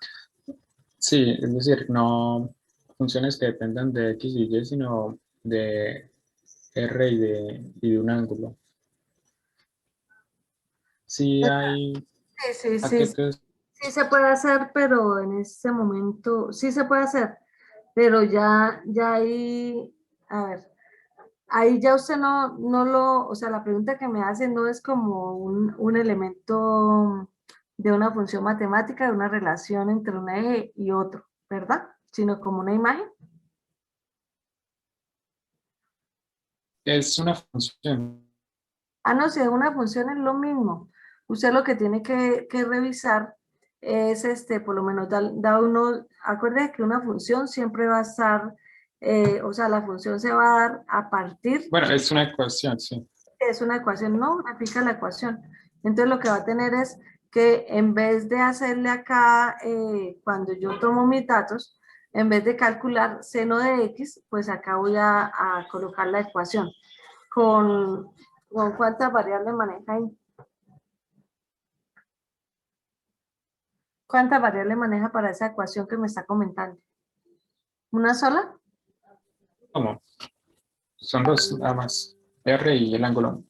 sí, es decir, no funciones que dependan de X y Y, sino de R y de un ángulo. Sí hay Sí. paquetes. Sí se puede hacer, pero en este momento, sí se puede hacer, pero ya ahí, a ver, ahí ya usted no lo, o sea, la pregunta que me hace no es como un elemento de una función matemática, de una relación entre un eje y otro, ¿verdad? Sino como una imagen. Es una función. Ah, no, si es una función es lo mismo. Usted lo que tiene que revisar es, por lo menos, da uno, acuérdese que una función siempre va a estar, o sea, la función se va a dar a partir. Bueno, es una ecuación, sí. Es una ecuación, no, aplica la ecuación. Entonces lo que va a tener es que en vez de hacerle acá, cuando yo tomo mis datos, en vez de calcular seno de X, pues acá voy a colocar la ecuación. ¿Con cuántas variables maneja ahí? ¿Cuántas variables maneja para esa ecuación que me está comentando? ¿Una sola? ¿Cómo? Son dos nada más. R y el ángulo.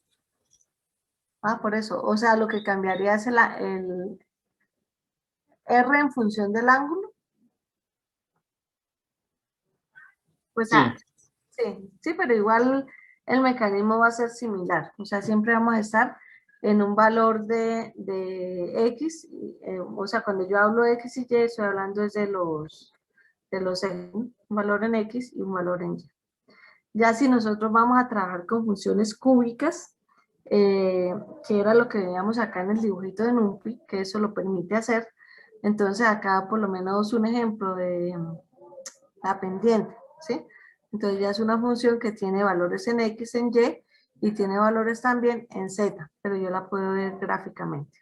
Ah, por eso. O sea, lo que cambiaría es el R en función del ángulo. Pues Sí. sí, pero igual el mecanismo va a ser similar. O sea, siempre vamos a estar en un valor de X. O sea, cuando yo hablo de X y Y, estoy hablando desde los ejes, ¿no? Un valor en X y un valor en Y. Ya si nosotros vamos a trabajar con funciones cúbicas, que era lo que veíamos acá en el dibujito de NumPy, que eso lo permite hacer. Entonces acá por lo menos un ejemplo de la pendiente, ¿sí? Entonces ya es una función que tiene valores en X, en Y, y tiene valores también en Z, pero yo la puedo ver gráficamente.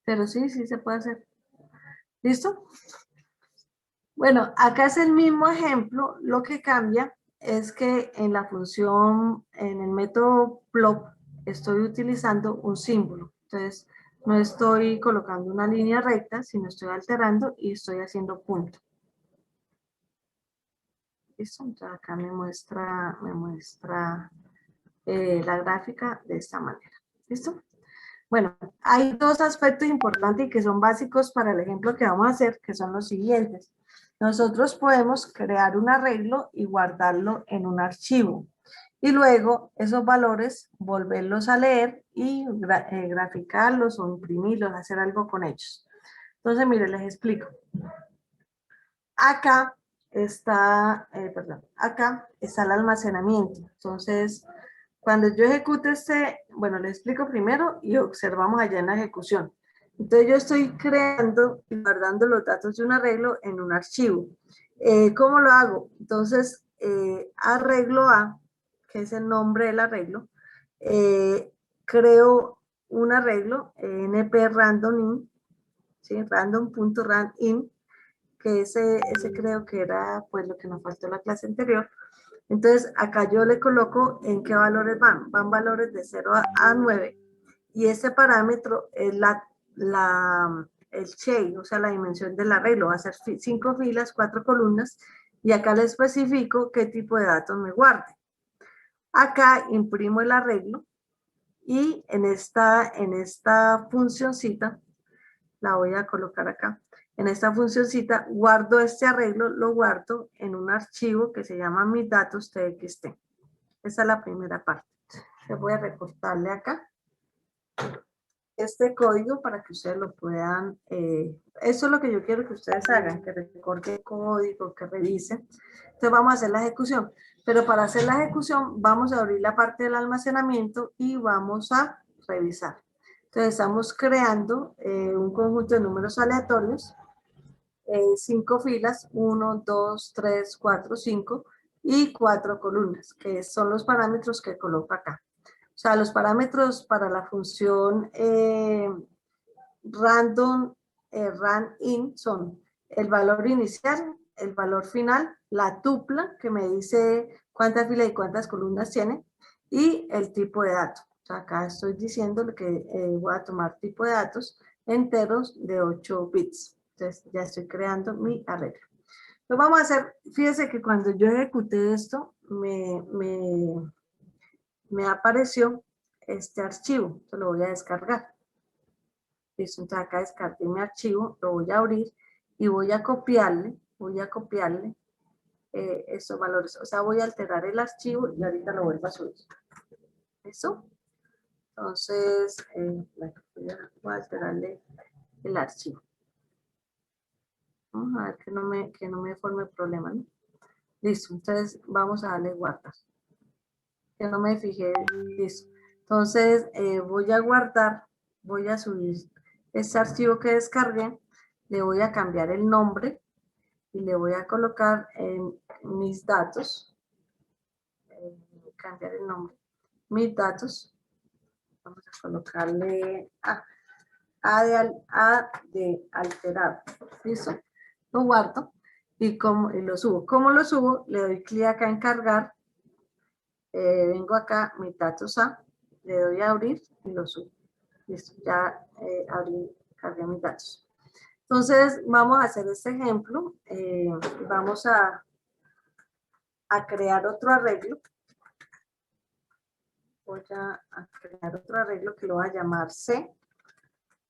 Pero sí se puede hacer. ¿Listo? Bueno, acá es el mismo ejemplo, lo que cambia es que en la función, en el método plot, estoy utilizando un símbolo. Entonces, no estoy colocando una línea recta, sino estoy alterando y estoy haciendo punto. ¿Listo? Entonces acá me muestra la gráfica de esta manera. ¿Listo? Bueno, hay dos aspectos importantes y que son básicos para el ejemplo que vamos a hacer, que son los siguientes. Nosotros podemos crear un arreglo y guardarlo en un archivo. Y luego esos valores volverlos a leer y graficarlos o imprimirlos, hacer algo con ellos. Entonces, mire, les explico. Acá está, acá está el almacenamiento. Entonces, cuando yo ejecute bueno, les explico primero y observamos allá en la ejecución. Entonces yo estoy creando y guardando los datos de un arreglo en un archivo. ¿Cómo lo hago? Entonces arreglo A, que es el nombre del arreglo, creo un arreglo np random in, ¿sí? Random.randin, que ese creo que era pues lo que nos faltó en la clase anterior. Entonces acá yo le coloco en qué valores van valores de 0 a 9, y ese parámetro es el shape, o sea, la dimensión del arreglo, va a ser 5 filas, 4 columnas, y acá le especifico qué tipo de datos me guarde. Acá imprimo el arreglo, y en esta funcioncita, la voy a colocar acá, en esta funcioncita guardo este arreglo, lo guardo en un archivo que se llama mis datos txt. Esa es la primera parte. Les voy a recortarle acá este código para que ustedes lo puedan, eso es lo que yo quiero que ustedes hagan, que recorten el código, que revisen. Entonces vamos a hacer la ejecución, pero para hacer la ejecución vamos a abrir la parte del almacenamiento y vamos a revisar. Entonces estamos creando un conjunto de números aleatorios, 5 filas, 1, 2, 3, 4, 5 y 4 columnas, que son los parámetros que coloco acá. O sea, los parámetros para la función random randin son el valor inicial, el valor final, la tupla que me dice cuántas filas y cuántas columnas tiene, y el tipo de dato. O sea, acá estoy diciendo que voy a tomar tipo de datos enteros de 8 bits. Entonces ya estoy creando mi arreglo. Lo vamos a hacer, fíjense que cuando yo ejecuté esto, me apareció este archivo. Entonces lo voy a descargar. Listo, entonces acá descargué mi archivo, lo voy a abrir y voy a copiarle estos valores. O sea, voy a alterar el archivo y ahorita lo vuelvo a subir. ¿Eso? Entonces, voy a alterarle el archivo. Vamos a ver que no me forme problema, ¿no? Listo, entonces vamos a darle guardar. Que no me fijé, listo. Entonces voy a guardar, voy a subir este archivo que descargué, le voy a cambiar el nombre y le voy a colocar en mis datos, cambiar el nombre, mis datos, vamos a colocarle A de alterado, ¿listo? Lo guardo y lo subo. ¿Cómo lo subo? Le doy clic acá en cargar, vengo acá, mis datos A, le doy a abrir y lo subo. Listo, ya cargué mis datos. Entonces vamos a hacer este ejemplo, vamos a crear otro arreglo. Voy a crear otro arreglo que lo voy a llamar C.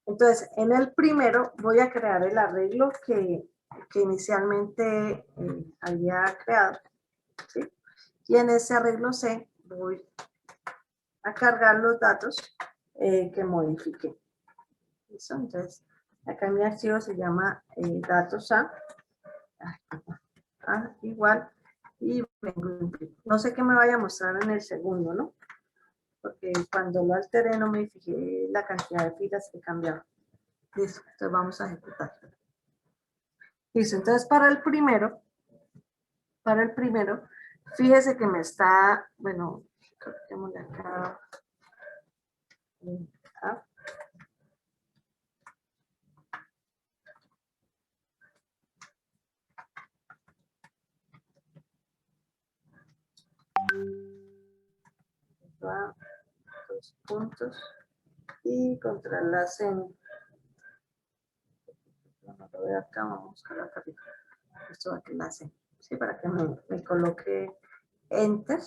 Entonces, en el primero voy a crear el arreglo que inicialmente había creado, ¿sí? Y en ese arreglo C voy a cargar los datos que modifiqué. ¿Listo? Entonces, acá mi archivo se llama datos A, igual, y vengo, no sé qué me vaya a mostrar en el segundo, ¿no? Porque cuando lo alteré no me fijé la cantidad de filas que cambiaba. Listo, entonces vamos a ejecutar. Listo, entonces para el primero, fíjese que me está, bueno, coloquémosle acá. Dos puntos y contra la C. No lo veo acá, vamos a buscar acá. Esto va a que la C, ¿sí? Para que me coloque enter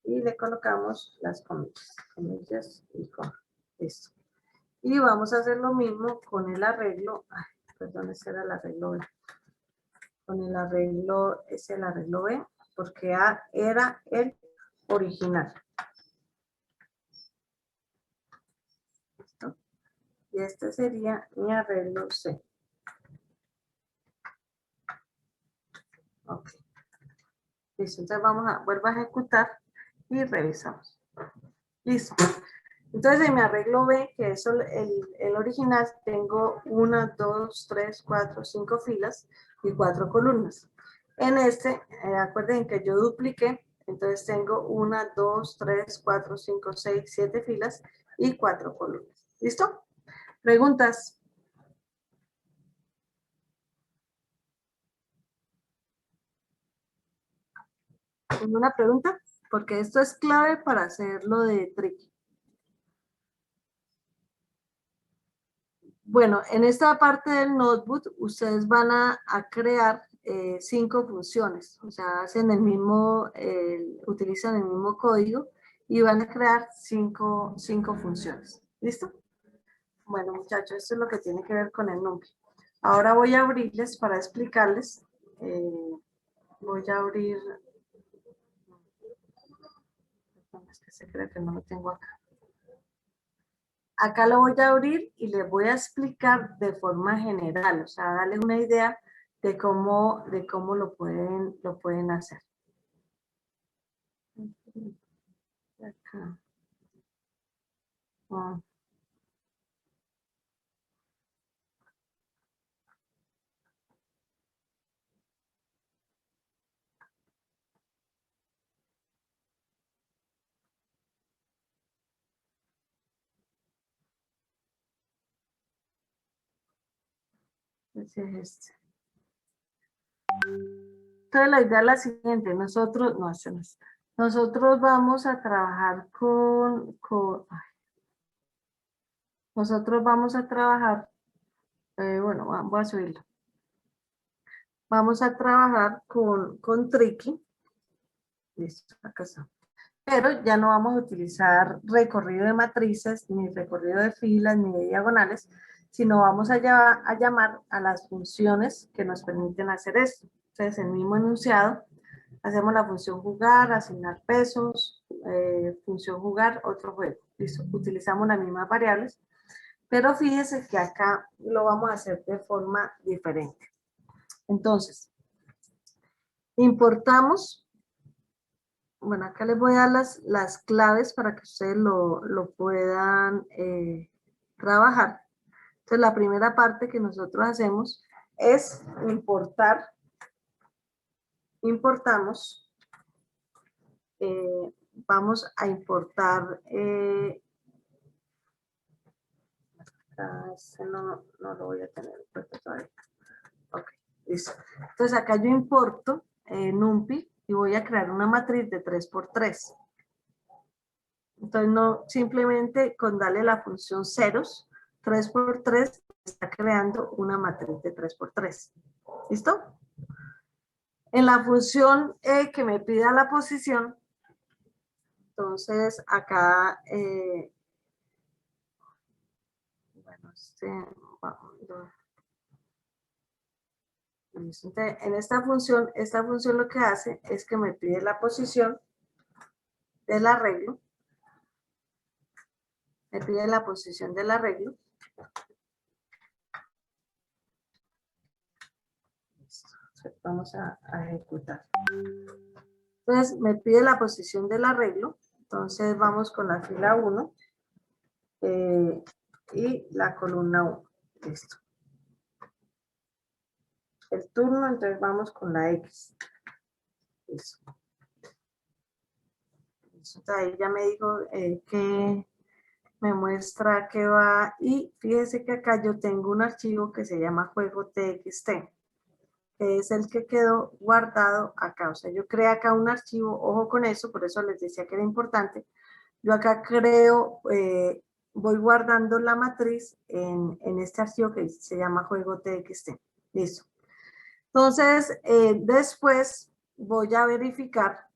y le colocamos las comillas y con listo. Y vamos a hacer lo mismo con el arreglo, perdón, ese era el arreglo B. Con el arreglo, es el arreglo B, porque A era el original. ¿Listo? Y este sería mi arreglo C. Ok. Listo, entonces vuelvo a ejecutar y revisamos. Listo. Entonces en mi arreglo B, que es el original, tengo 1, 2, 3, 4, 5 filas y 4 columnas. En este, acuérdense que yo dupliqué, entonces tengo 1, 2, 3, 4, 5, 6, 7 filas y 4 columnas. ¿Listo? ¿Preguntas? ¿Ninguna pregunta? Porque esto es clave para hacerlo de Tricky. Bueno, en esta parte del notebook ustedes van a crear 5 funciones, o sea, hacen el mismo, utilizan el mismo código y van a crear 5 funciones. ¿Listo? Bueno, muchachos, esto es lo que tiene que ver con el NumPy. Ahora voy a abrirles para explicarles. Voy a abrir. Es que se cree que no lo tengo acá. Acá lo voy a abrir y les voy a explicar de forma general, o sea, darles una idea de cómo lo pueden hacer. Acá. Ah. Ese es este. Entonces la idea es la siguiente, nosotros vamos a trabajar nosotros vamos a trabajar, bueno, voy a subirlo. Vamos a trabajar con Tricky. Listo, acá está. Pero ya no vamos a utilizar recorrido de matrices, ni recorrido de filas, ni de diagonales, sino vamos a llamar a las funciones que nos permiten hacer esto. Entonces, el mismo enunciado, hacemos la función jugar, asignar pesos, función jugar, otro juego. Listo, utilizamos las mismas variables, pero fíjense que acá lo vamos a hacer de forma diferente. Entonces, importamos. Bueno, acá les voy a dar las claves para que ustedes lo puedan trabajar. Entonces, la primera parte que nosotros hacemos es importamos, vamos a importar, este no lo voy a tener puesto todavía. Ok, listo. Entonces, acá yo importo NumPy y voy a crear una matriz de 3×3. Entonces, no simplemente con darle la función ceros, 3×3, está creando una matriz de 3×3. ¿Listo? En la función que me pida la posición, entonces acá, bueno, entonces, en esta función lo que hace es que me pide la posición del arreglo. Me pide la posición del arreglo. Vamos a ejecutar. Entonces me pide la posición del arreglo. Entonces vamos con la fila 1 y la columna 1. Listo. El turno, entonces vamos con la X. Listo. Entonces ahí ya me dijo que me muestra que va, y fíjese que acá yo tengo un archivo que se llama juego.txt, que es el que quedó guardado acá. O sea, yo creé acá un archivo, ojo con eso, por eso les decía que era importante. Yo acá creo, voy guardando la matriz en este archivo que se llama juego.txt. Listo. Entonces, después voy a verificar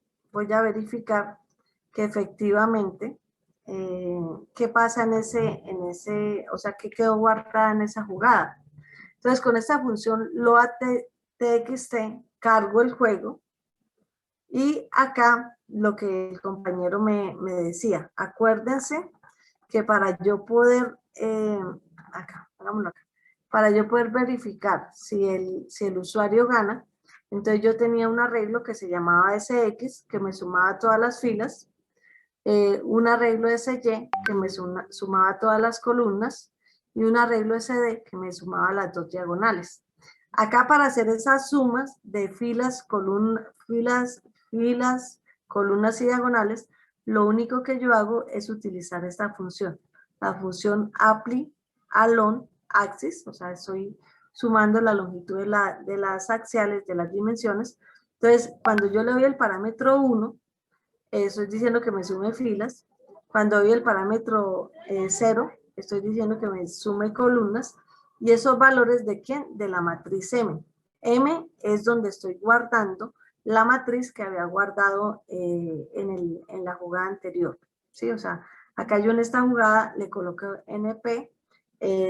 que efectivamente, qué pasa en ese, o sea, qué quedó guardada en esa jugada. Entonces, con esta función load.txt cargo el juego, y acá lo que el compañero me decía, acuérdense que para yo poder, acá, hagámoslo acá, para yo poder verificar si el usuario gana, entonces yo tenía un arreglo que se llamaba SX, que me sumaba todas las filas, un arreglo SY, que me sumaba todas las columnas, y un arreglo SD, que me sumaba las 2 diagonales. Acá para hacer esas sumas de filas, columnas y diagonales, lo único que yo hago es utilizar esta función, la función apply along axis, o sea, estoy sumando la longitud de las axiales, de las dimensiones. Entonces, cuando yo le doy el parámetro 1, estoy diciendo que me sume filas. Cuando doy el parámetro 0, estoy diciendo que me sume columnas. ¿Y esos valores de quién? De la matriz M. M es donde estoy guardando la matriz que había guardado en la jugada anterior. ¿Sí? O sea, acá yo en esta jugada le coloco np,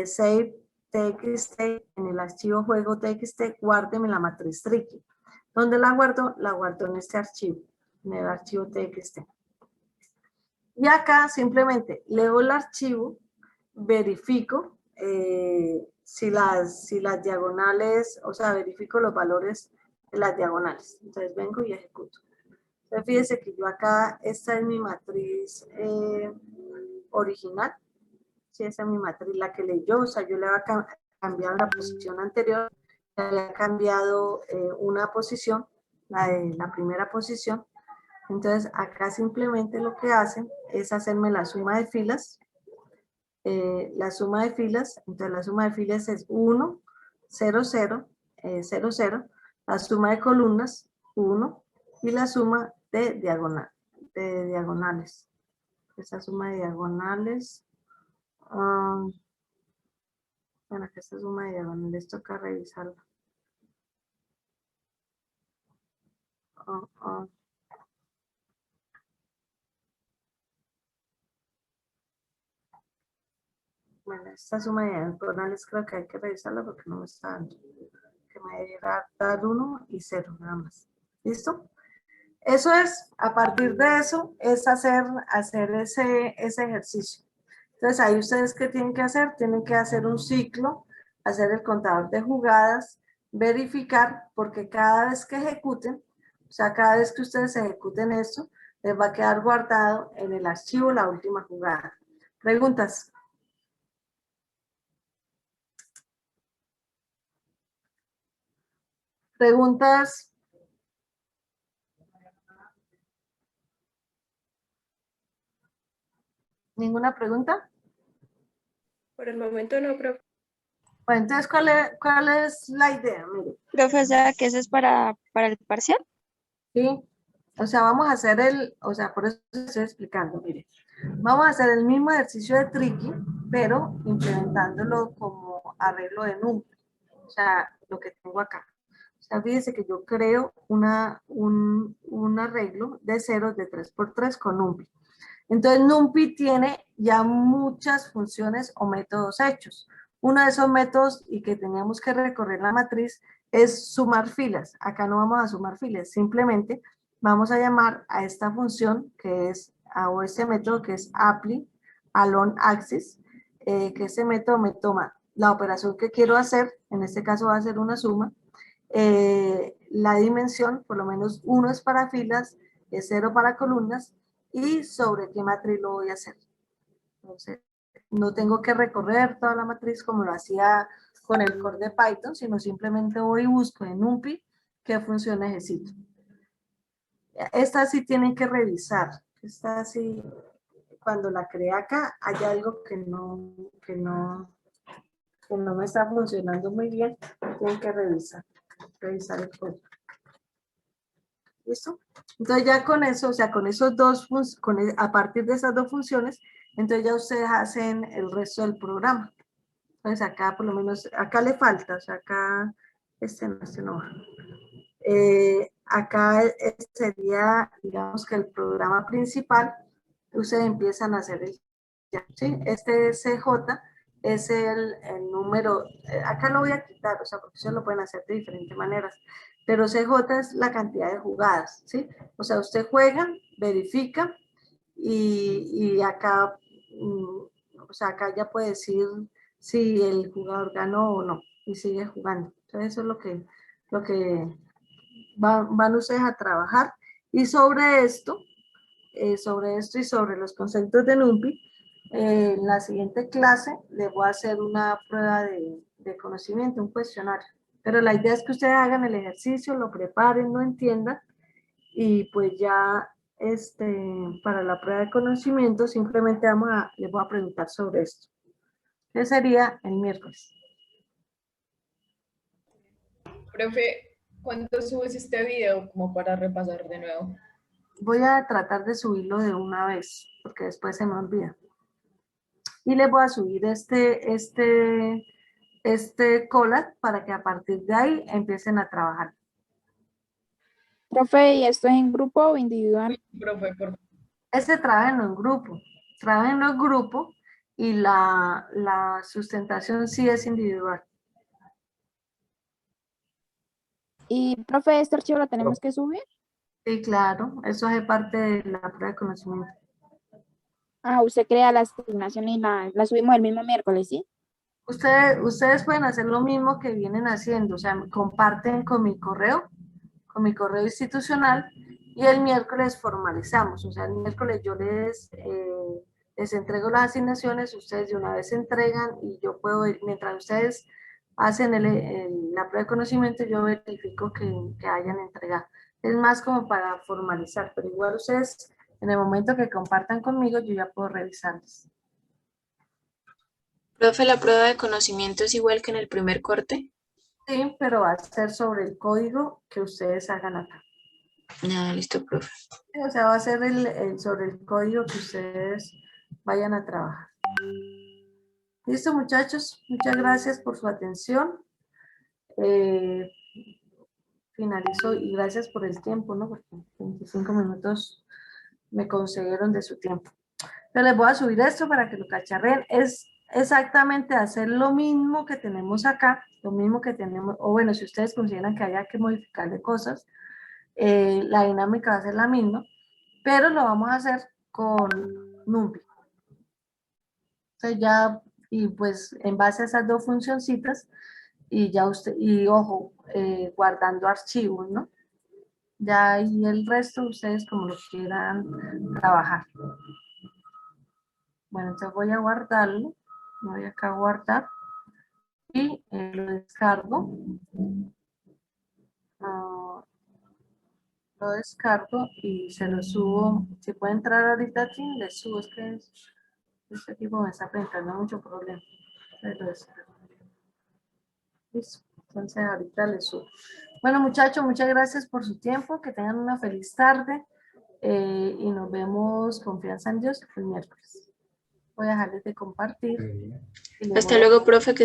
save txt, en el archivo juego txt, guárdeme la matriz tricky. ¿Dónde la guardo? La guardo en este archivo, en el archivo txt. Y acá simplemente leo el archivo, verifico si las diagonales, o sea, verifico los valores de las diagonales. Entonces vengo y ejecuto. Entonces fíjense que yo acá, esta es mi matriz original. Sí, esa es mi matriz, la que leyó, o sea, yo le había cambiado la posición anterior, le había cambiado una posición, la primera posición. Entonces acá simplemente lo que hacen es hacerme la suma de filas. Entonces la suma de filas es 1, 0, 0, 0, 0, la suma de columnas, 1, y la suma de diagonales. Esa suma de diagonales, bueno, que esta suma de diagonales toca revisarla. Bueno, esta suma de diagonales creo que hay que revisarla porque no me está dando. Que me deberá dar 1 y 0 nada más. ¿Listo? Eso es, a partir de eso, es hacer ese ejercicio. Entonces, ahí ustedes, ¿qué tienen que hacer? Tienen que hacer un ciclo, hacer el contador de jugadas, verificar, porque cada vez que ejecuten, o sea, cada vez que ustedes ejecuten esto, les va a quedar guardado en el archivo la última jugada. ¿Preguntas? ¿Preguntas? ¿Ninguna pregunta? Por el momento no, profe. Bueno, entonces, ¿cuál es la idea? Mire. Profe, o sea, que eso es para el parcial. Sí, o sea, vamos a hacer o sea, por eso estoy explicando, mire. Vamos a hacer el mismo ejercicio de Tricky, pero implementándolo como arreglo de NUMPY. O sea, lo que tengo acá. O sea, fíjense que yo creo un arreglo de ceros de 3×3 con NUMPY. Entonces, NUMPY tiene ya muchas funciones o métodos hechos. Uno de esos métodos y que teníamos que recorrer la matriz es sumar filas. Acá no vamos a sumar filas, simplemente vamos a llamar a esta función que es, o este método que es apply along axis, que ese método me toma la operación que quiero hacer, en este caso va a ser una suma, la dimensión, por lo menos 1 es para filas, es 0 para columnas, y sobre qué matriz lo voy a hacer. Entonces, no tengo que recorrer toda la matriz como lo hacía con el core de Python, sino simplemente voy y busco en NumPy qué función necesito. Esta sí tienen que revisar. Esta sí, cuando la creé acá, hay algo que no me está funcionando muy bien. Tienen que revisar el código. ¿Listo? Entonces ya con eso, o sea, con esos dos, a partir de esas dos funciones, entonces ya ustedes hacen el resto del programa. Entonces acá por lo menos, acá le falta, o sea, acá, este no va. Acá sería, digamos que el programa principal, ustedes empiezan a hacer ¿sí? Este CJ es el número, acá lo voy a quitar, o sea, porque ustedes lo pueden hacer de diferentes maneras, pero CJ es la cantidad de jugadas, ¿sí? O sea, usted juega, verifica y acá, o sea, acá ya puede decir si el jugador ganó o no y sigue jugando. Entonces eso es lo que van ustedes a trabajar. Y sobre esto y sobre los conceptos de NumPy, en la siguiente clase les voy a hacer una prueba de conocimiento, un cuestionario. Pero la idea es que ustedes hagan el ejercicio, lo preparen, lo entiendan y pues ya para la prueba de conocimiento simplemente les voy a preguntar sobre esto. ¿Qué sería el miércoles? Profe, ¿cuándo subes este video como para repasar de nuevo? Voy a tratar de subirlo de una vez, porque después se me olvida. Y les voy a subir este Colab para que a partir de ahí empiecen a trabajar. Profe, ¿y esto es en grupo o individual? Profe, Trabajenlo en grupo. Trabajenlo en grupo y la sustentación sí es individual. Y, profe, ¿este archivo lo tenemos que subir? Sí, claro, eso es parte de la prueba de conocimiento. Ah, usted crea la asignación y la subimos el mismo miércoles, ¿sí? Ustedes pueden hacer lo mismo que vienen haciendo, o sea, comparten con mi correo institucional y el miércoles formalizamos, o sea, el miércoles yo les entrego las asignaciones, ustedes de una vez se entregan y yo puedo, mientras ustedes hacen la prueba de conocimiento, yo verifico que hayan entregado. Es más como para formalizar, pero igual ustedes en el momento que compartan conmigo, yo ya puedo revisarles. Profe, ¿la prueba de conocimiento es igual que en el primer corte? Sí, pero va a ser sobre el código que ustedes hagan acá. No, listo, profe. O sea, va a ser sobre el código que ustedes vayan a trabajar. Listo, muchachos. Muchas gracias por su atención. Finalizo y gracias por el tiempo, ¿no? Porque 25 minutos me concedieron de su tiempo. Yo les voy a subir esto para que lo cacharren. Es exactamente hacer lo mismo que tenemos acá, lo mismo que tenemos, o bueno, si ustedes consideran que haya que modificarle cosas, la dinámica va a ser la misma, pero lo vamos a hacer con NumPy. Entonces ya, y pues en base a esas dos funcioncitas, y ya usted, y ojo, guardando archivos, ¿no? Ya y el resto ustedes como lo quieran trabajar. Bueno, entonces voy a guardarlo, voy acá a guardar y lo descargo. Lo descargo y se lo subo. Si puede entrar ahorita aquí, le subo. Es que este equipo me está presentando mucho problema. Lo descargo. Listo. Entonces ahorita le subo. Bueno, muchachos, muchas gracias por su tiempo. Que tengan una feliz tarde. Y nos vemos, confianza en Dios, el miércoles. Voy a dejarles de compartir. Hasta luego, profe, que